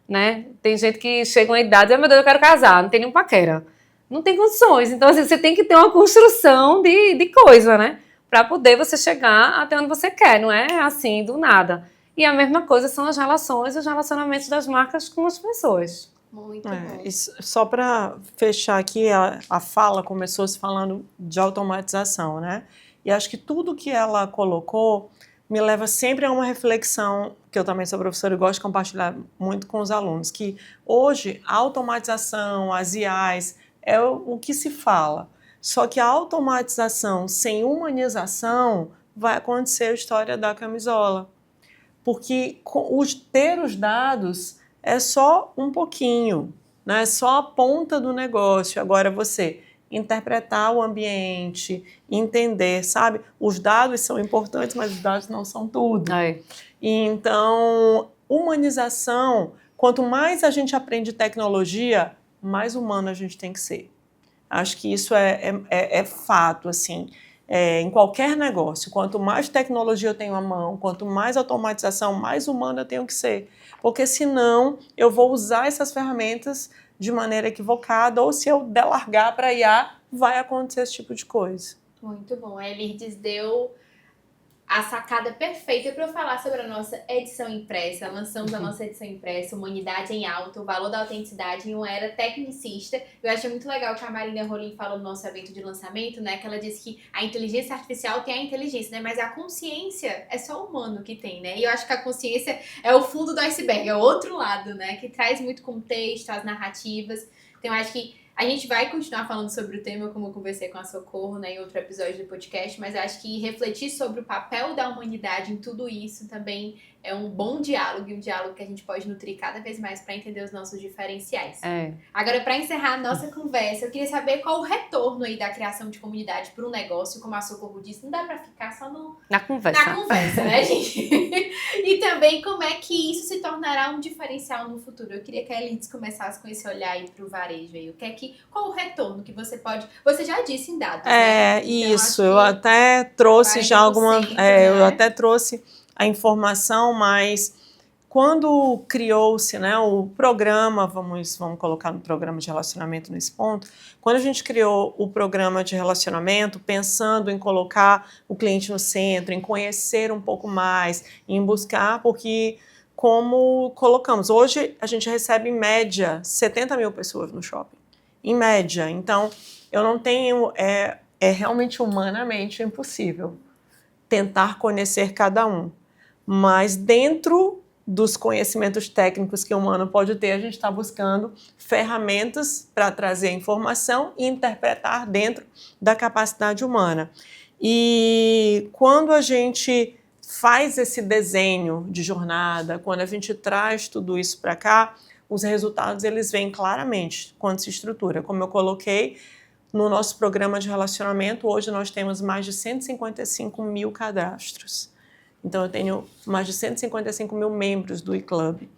né? Tem gente que chega a uma idade e, meu Deus, eu quero casar, não tem nenhum paquera. Não tem condições. Então, assim, você tem que ter uma construção de coisa, né? Para poder você chegar até onde você quer, não é assim, do nada. E a mesma coisa são as relações e os relacionamentos das marcas com as pessoas. Muito bom. Só para fechar aqui, a fala começou se falando de automatização, né? E acho que tudo que ela colocou me leva sempre a uma reflexão, que eu também sou professora e gosto de compartilhar muito com os alunos, que hoje a automatização, as IAs, é o que se fala. Só que a automatização sem humanização vai acontecer a história da camisola. Porque ter os dados é só um pouquinho, né? É só a ponta do negócio. Agora você interpretar o ambiente, entender, sabe? Os dados são importantes, mas os dados não são tudo. E então, humanização, quanto mais a gente aprende tecnologia, mais humano a gente tem que ser. Acho que isso é fato, assim. Em qualquer negócio, quanto mais tecnologia eu tenho à mão, quanto mais automatização, mais humano eu tenho que ser. Porque senão eu vou usar essas ferramentas de maneira equivocada, ou se eu delargar para IA, vai acontecer esse tipo de coisa. Muito bom. A Lirdis deu a sacada perfeita para eu falar sobre a nossa edição impressa. Lançamos a nossa edição impressa, Humanidade em Alta, o valor da autenticidade em uma era tecnicista. Eu achei muito legal que a Marina Rolim falou no nosso evento de lançamento, né? Que ela disse que a inteligência artificial tem a inteligência, né? Mas a consciência é só o humano que tem, né? E eu acho que a consciência é o fundo do iceberg, é o outro lado, né? Que traz muito contexto, as narrativas. Então, eu acho que a gente vai continuar falando sobre o tema, como eu conversei com a Socorro, né, em outro episódio do podcast, mas eu acho que refletir sobre o papel da humanidade em tudo isso também é um bom diálogo, e um diálogo que a gente pode nutrir cada vez mais para entender os nossos diferenciais. Agora, para encerrar a nossa conversa, eu queria saber qual o retorno aí da criação de comunidade para um negócio, como a Socorro disse, não dá para ficar só na conversa, né, gente? E também como é que isso se tornará um diferencial no futuro. Eu queria que a Lirdis começasse com esse olhar aí para o varejo aí. Qual o retorno que você pode... Você já disse em dados, né? Então, isso. Eu até trouxe já alguma... eu até trouxe a informação, mas Quando criou-se, né, o programa, vamos colocar no programa de relacionamento nesse ponto, quando a gente criou o programa de relacionamento, pensando em colocar o cliente no centro, em conhecer um pouco mais, em buscar, porque como colocamos, hoje a gente recebe em média 70 mil pessoas no shopping, em média, então eu não tenho, é realmente humanamente impossível tentar conhecer cada um, mas dentro dos conhecimentos técnicos que o humano pode ter, a gente está buscando ferramentas para trazer informação e interpretar dentro da capacidade humana. E quando a gente faz esse desenho de jornada, quando a gente traz tudo isso para cá, os resultados eles vêm claramente quando se estrutura. Como eu coloquei, no nosso programa de relacionamento, hoje nós temos mais de 155 mil cadastros. Então, eu tenho mais de 155 mil membros do eClub.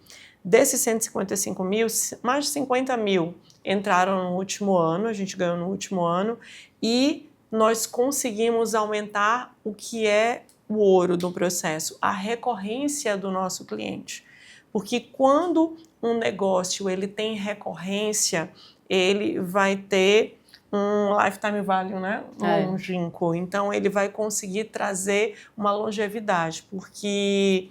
Desses 155 mil, mais de 50 mil entraram no último ano, a gente ganhou no último ano, e nós conseguimos aumentar o que é o ouro do processo, a recorrência do nosso cliente. Porque quando um negócio ele tem recorrência, ele vai ter um lifetime value, né? Longínquo. Então, ele vai conseguir trazer uma longevidade, porque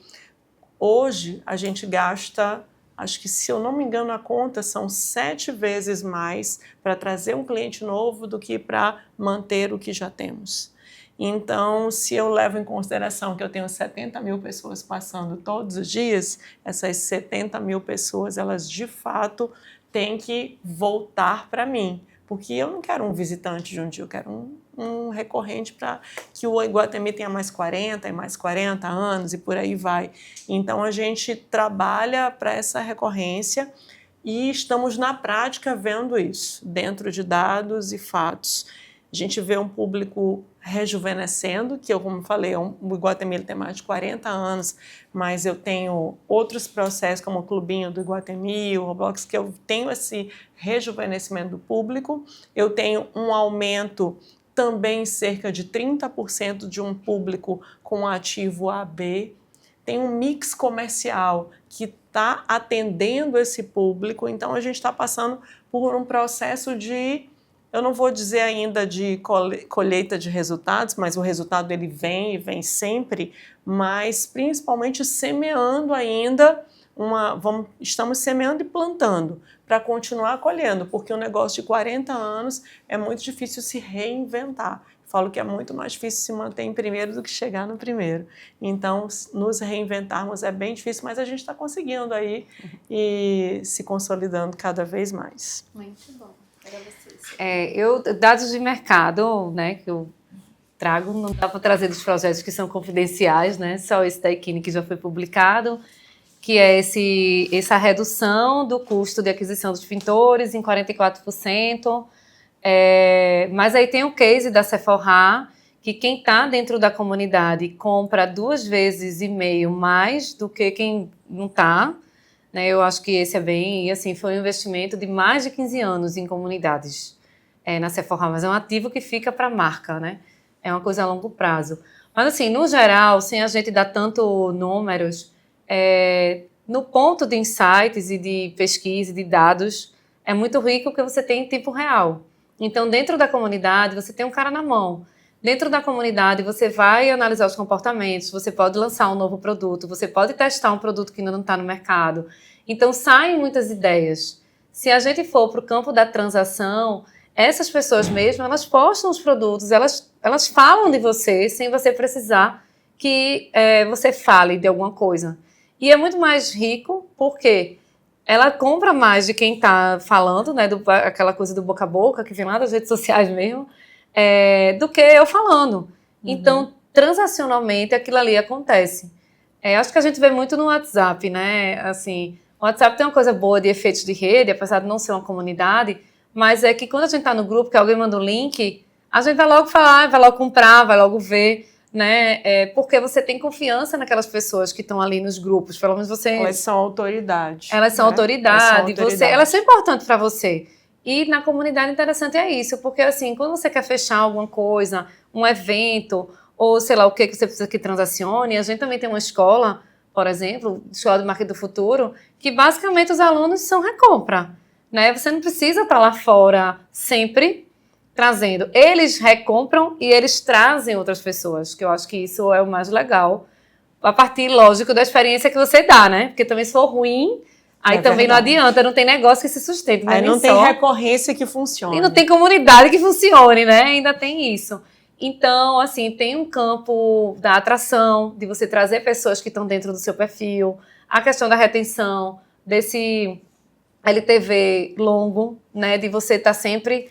hoje a gente gasta, acho que se eu não me engano a conta, são 7 vezes mais para trazer um cliente novo do que para manter o que já temos. Então, se eu levo em consideração que eu tenho 70 mil pessoas passando todos os dias, essas 70 mil pessoas, elas de fato têm que voltar para mim. Porque eu não quero um visitante de um dia, eu quero um recorrente para que o Iguatemi tenha mais 40 e mais 40 anos e por aí vai. Então, a gente trabalha para essa recorrência e estamos na prática vendo isso, dentro de dados e fatos. A gente vê um público rejuvenescendo, que eu, como falei, o Iguatemi ele tem mais de 40 anos, mas eu tenho outros processos, como o Clubinho do Iguatemi, o Roblox, que eu tenho esse rejuvenescimento do público. Eu tenho um aumento também cerca de 30% de um público com ativo AB. Tem um mix comercial que está atendendo esse público, então a gente está passando por um processo de, eu não vou dizer ainda de colheita de resultados, mas o resultado ele vem e vem sempre, mas principalmente semeando ainda, estamos semeando e plantando para continuar colhendo, porque um negócio de 40 anos é muito difícil se reinventar. Falo que é muito mais difícil se manter em primeiro do que chegar no primeiro. Então, nos reinventarmos é bem difícil, mas a gente está conseguindo aí e se consolidando cada vez mais. Muito bom. Dados de mercado, né, que eu trago, não dá para trazer dos projetos que são confidenciais, né, só esse da Equine que já foi publicado, que é essa redução do custo de aquisição dos pintores em 44%, mas aí tem o case da Sephora, que quem está dentro da comunidade compra 2,5 vezes mais do que quem não está. Né, eu acho que esse e assim, foi um investimento de mais de 15 anos em comunidades na Sephora, mas é um ativo que fica para a marca, né? É uma coisa a longo prazo. Mas assim, no geral, sem a gente dar tanto números, no ponto de insights e de pesquisa e de dados, é muito rico que você tem em tempo real. Então, dentro da comunidade, você tem um cara na mão. Dentro da comunidade, você vai analisar os comportamentos, você pode lançar um novo produto, você pode testar um produto que ainda não está no mercado. Então, saem muitas ideias. Se a gente for para o campo da transação, essas pessoas mesmo, elas postam os produtos, elas falam de você sem você precisar que você fale de alguma coisa. E é muito mais rico porque ela compra mais de quem está falando, né, aquela coisa do boca a boca, que vem lá das redes sociais mesmo, do que eu falando. Então, transacionalmente, aquilo ali acontece. Acho que a gente vê muito no WhatsApp, né? Assim, o WhatsApp tem uma coisa boa de efeitos de rede, apesar de não ser uma comunidade, mas é que quando a gente está no grupo, que alguém manda um link, a gente vai logo falar, vai logo comprar, vai logo ver, né? Porque você tem confiança naquelas pessoas que estão ali nos grupos, pelo menos você... Elas são autoridade. Elas são autoridade, elas são importantes para você. E na comunidade interessante é isso, porque assim, quando você quer fechar alguma coisa, um evento, ou sei lá o que você precisa que transacione, a gente também tem uma escola por exemplo, Escola de Marketing do Futuro, que basicamente os alunos são recompra, né? Você não precisa estar lá fora sempre trazendo. Eles recompram e eles trazem outras pessoas, que eu acho que isso é o mais legal, a partir, lógico, da experiência que você dá, né? Porque também se for ruim, aí também não adianta, não tem negócio que se sustente. Aí não tem recorrência que funcione. E não tem comunidade que funcione, né? Ainda tem isso. Então, assim, tem um campo da atração, de você trazer pessoas que estão dentro do seu perfil, a questão da retenção, desse LTV longo, né? De você estar sempre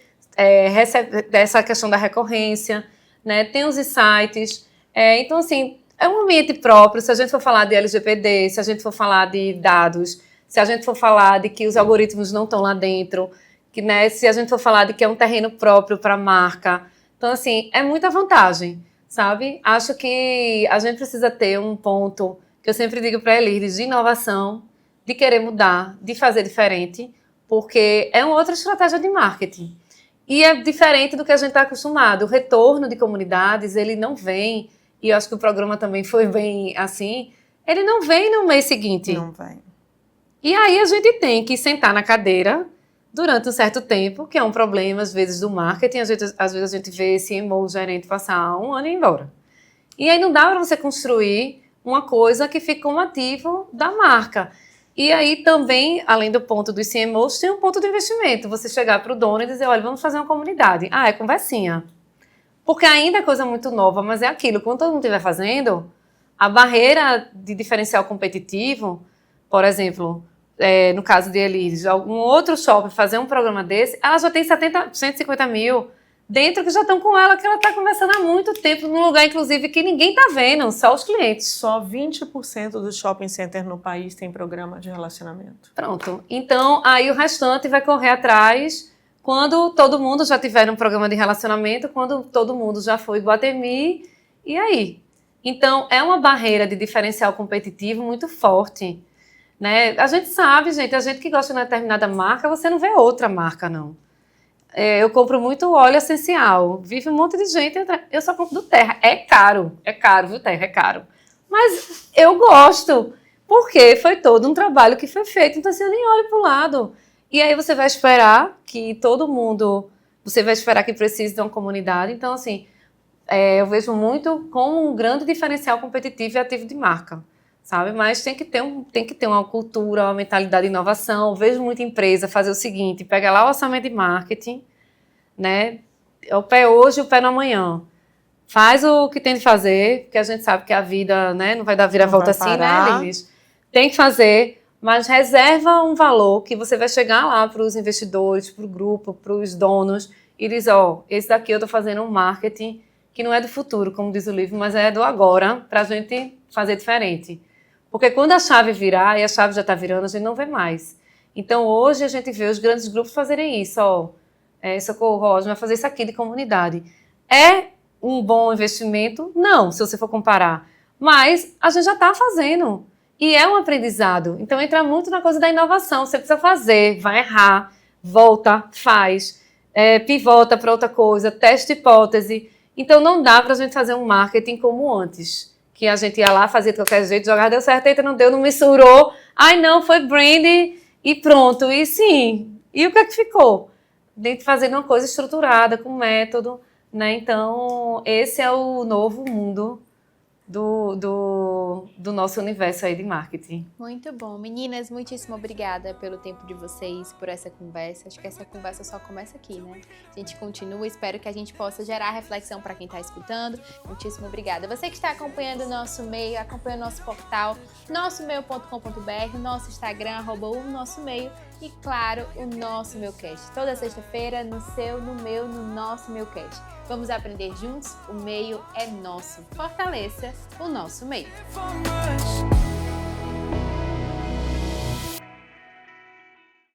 dessa questão da recorrência, né? Tem os insights. Então, assim, é um ambiente próprio. Se a gente for falar de LGPD, se a gente for falar de dados, se a gente for falar de que os algoritmos não estão lá dentro, que, né, se a gente for falar de que é um terreno próprio para a marca. Então, assim, é muita vantagem, sabe? Acho que a gente precisa ter um ponto que eu sempre digo para eles, de inovação, de querer mudar, de fazer diferente, porque é uma outra estratégia de marketing. E é diferente do que a gente está acostumado. O retorno de comunidades, ele não vem, e eu acho que o programa também foi bem assim, ele não vem no mês seguinte. Não vem. E aí a gente tem que sentar na cadeira durante um certo tempo, que é um problema, às vezes, do marketing. Às vezes a gente vê esse CMO, gerente, passar um ano e ir embora. E aí não dá para você construir uma coisa que fique como ativo da marca. E aí também, além do ponto dos CMOs, tem um ponto de investimento. Você chegar para o dono e dizer, olha, vamos fazer uma comunidade. Ah, é conversinha. Porque ainda é coisa muito nova, mas é aquilo. Quando todo mundo estiver fazendo, a barreira de diferencial competitivo, por exemplo, no caso de Eliris, algum outro shopping fazer um programa desse, ela já tem 150 mil dentro que já estão com ela, que ela está conversando há muito tempo, num lugar, inclusive, que ninguém está vendo, só os clientes. Só 20% dos shopping centers no país tem programa de relacionamento. Pronto. Então, aí o restante vai correr atrás quando todo mundo já tiver um programa de relacionamento, quando todo mundo já foi Iguatemi, e aí? Então, é uma barreira de diferencial competitivo muito forte. Né? A gente sabe, gente, a gente que gosta de uma determinada marca, você não vê outra marca, não. Eu compro muito óleo essencial, vive um monte de gente, eu só compro do Terra. É caro, viu, Terra? É caro. Mas eu gosto, porque foi todo um trabalho que foi feito, então assim, eu nem olho para o lado. E aí você vai esperar que todo mundo, você vai esperar que precise de uma comunidade, então assim, eu vejo muito como um grande diferencial competitivo e ativo de marca. Sabe? Mas tem que ter uma cultura, uma mentalidade de inovação. Vejo muita empresa fazer o seguinte, pega lá o orçamento de marketing, né? O pé hoje e o pé no amanhã. Faz o que tem de fazer, porque a gente sabe que a vida, né, não vai dar vira-volta assim, né, Linis? Tem que fazer, mas reserva um valor que você vai chegar lá para os investidores, para o grupo, para os donos, e diz, esse daqui eu estou fazendo um marketing que não é do futuro, como diz o livro, mas é do agora, para a gente fazer diferente. Porque quando a chave virar, e a chave já está virando, a gente não vê mais. Então, hoje, a gente vê os grandes grupos fazerem isso. Socorro Rosa vai fazer isso aqui de comunidade. É um bom investimento? Não, se você for comparar. Mas a gente já está fazendo. E é um aprendizado. Então, entra muito na coisa da inovação. Você precisa fazer, vai errar, volta, faz, pivota para outra coisa, testa hipótese. Então, não dá para a gente fazer um marketing como antes. Que a gente ia lá, fazia de qualquer jeito, jogar, deu certo, eita, não deu, não misturou. Ai, não, foi brand e pronto. E sim, e o que é que ficou? De fazer uma coisa estruturada, com método, né? Então, esse é o novo mundo do nosso universo aí de marketing. Muito bom. Meninas, muitíssimo obrigada pelo tempo de vocês, por essa conversa. Acho que essa conversa só começa aqui, né? A gente continua, espero que a gente possa gerar reflexão para quem está escutando. Muitíssimo obrigada. Você que está acompanhando o nosso meio, acompanha o nosso portal, nossomeio.com.br, nosso Instagram, @o_nosso_meio e, claro, o Nosso Meucast. Toda sexta-feira, no seu, no meu, no nosso Meucast. Vamos aprender juntos? O meio é nosso. Fortaleça o nosso meio.